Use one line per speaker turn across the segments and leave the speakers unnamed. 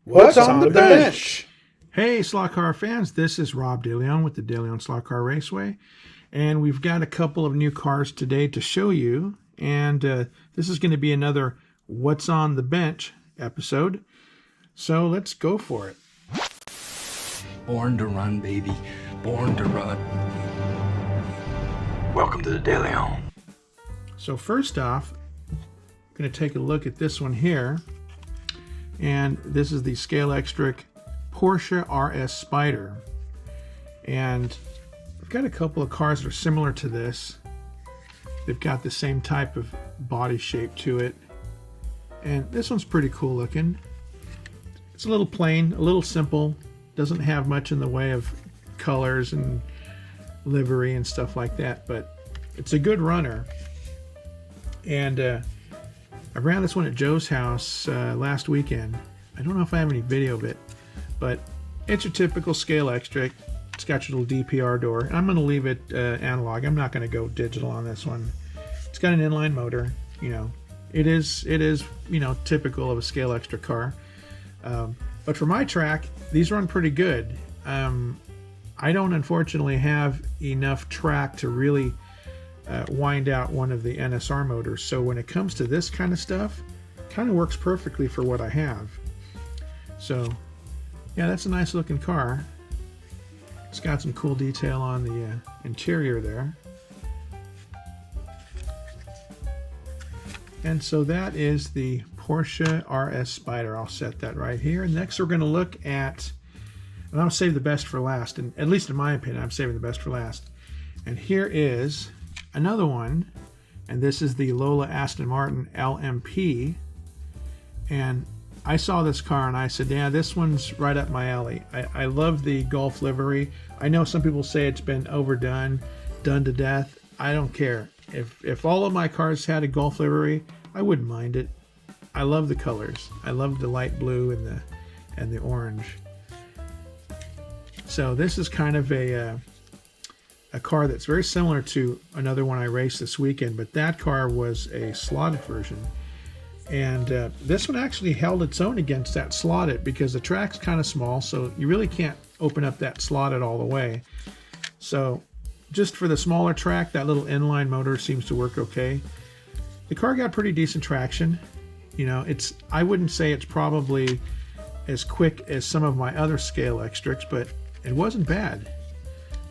What's on the bench?
Hey, slot car fans, this is Rob DeLeon with the DeLeon Slot Car Raceway, and we've got a couple of new cars today to show you, and this is going to be another What's on the Bench episode, so let's go for it.
Born to run, baby. Born to run. Welcome to the DeLeon.
So first off, I'm going to take a look at this one here, and this is the Scalextric Porsche RS Spider, and I've got a couple of cars that are similar to this. They've got the same type of body shape to it, and this one's pretty cool looking. It's a little plain, a little simple, doesn't have much in the way of colors and livery and stuff like that, but it's a good runner. And I ran this one at Joe's house last weekend. I don't know if I have any video of it, but it's your typical Scalextric. It's got your little DPR door, and I'm going to leave it analog. I'm not going to go digital on this one. It's got an inline motor. You know, it is you know, typical of a Scalextric car. But for my track, these run pretty good. I don't unfortunately have enough track to really wind out one of the NSR motors. So when it comes to this kind of stuff, it kind of works perfectly for what I have. So yeah, that's a nice looking car. It's got some cool detail on the interior there. And so that is the Porsche RS Spider. I'll set that right here. Next we're going to look at, and I'll save the best for last, and at least in my opinion, I'm saving the best for last. And here is another one, and this is the Lola Aston Martin LMP. And I saw this car and I said, yeah, this one's right up my alley. I love the Gulf livery. I know some people say it's been overdone, done to death. I don't care. If all of my cars had a Gulf livery, I wouldn't mind it. I love the colors. I love the light blue and the orange. So this is kind of a car that's very similar to another one I raced this weekend, but that car was a slotted version. And this one actually held its own against that slotted because the track's kind of small, so you really can't open up that slotted all the way. So just for the smaller track, that little inline motor seems to work okay. The car got pretty decent traction. You know, I wouldn't say it's probably as quick as some of my other Scalextrics, but it wasn't bad.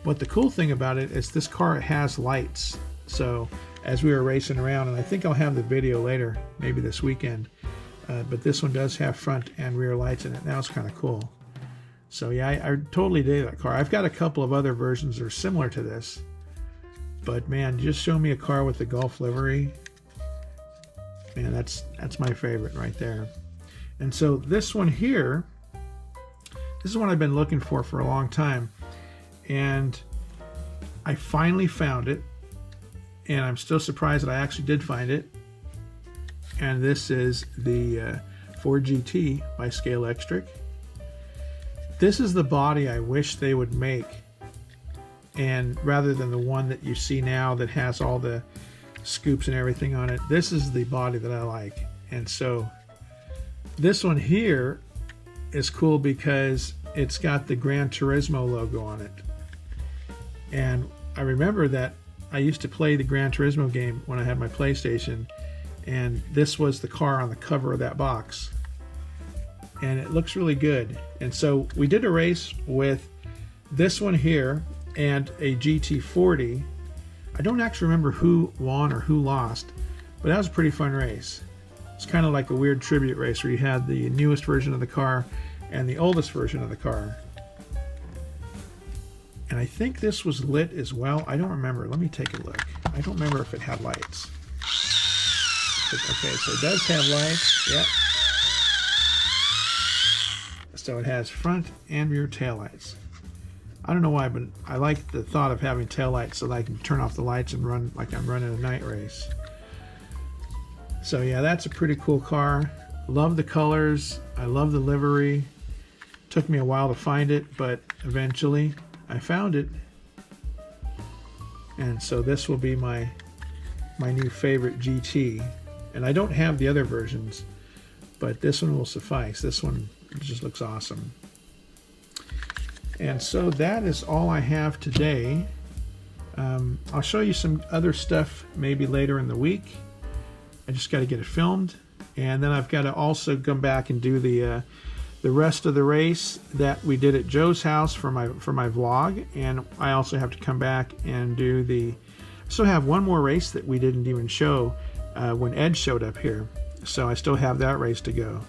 But the cool thing about it is this car has lights. So as we were racing around, and I think I'll have the video later, maybe this weekend, but this one does have front and rear lights in it. Now it's kind of cool. So yeah, I totally dig that car. I've got a couple of other versions that are similar to this, but man, just show me a car with the Gulf livery. Man, that's my favorite right there. And so this one here, this is one I've been looking for a long time, and I finally found it. And I'm still surprised that I actually did find it. And this is the Ford GT by Scalextric. This is the body I wish they would make, and rather than the one that you see now that has all the scoops and everything on it, this is the body that I like. And so this one here is cool because it's got the Gran Turismo logo on it. And I remember that I used to play the Gran Turismo game when I had my PlayStation, and this was the car on the cover of that box. And it looks really good. And so we did a race with this one here and a GT40. I don't actually remember who won or who lost, but that was a pretty fun race. It's kind of like a weird tribute race where you had the newest version of the car and the oldest version of the car. And I think this was lit as well. I don't remember. Let me take a look. I don't remember if it had lights. But, okay, so it does have lights. Yep. So it has front and rear taillights. I don't know why, but I like the thought of having taillights so that I can turn off the lights and run like I'm running a night race. So yeah, that's a pretty cool car. Love the colors. I love the livery. Took me a while to find it, but eventually I found it. And so this will be my new favorite GT. And I don't have the other versions, but this one will suffice. This one It just looks awesome. And so that is all I have today. I'll show you some other stuff maybe later in the week. I just got to get it filmed, and then I've got to also come back and do the rest of the race that we did at Joe's house for my vlog. And I also have to come back and do I still have one more race that we didn't even show when Ed showed up here. So I still have that race to go.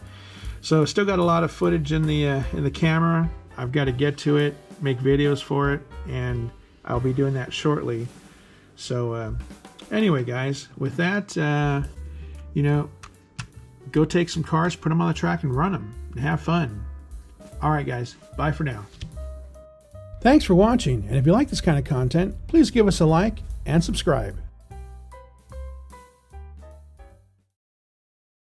So still got a lot of footage in the camera. I've got to get to it, make videos for it, and I'll be doing that shortly. So anyway, guys, with that, you know, go take some cars, put them on the track, and run them, and have fun. All right, guys, bye for now. Thanks for watching, and if you like this kind of content, please give us a like and subscribe.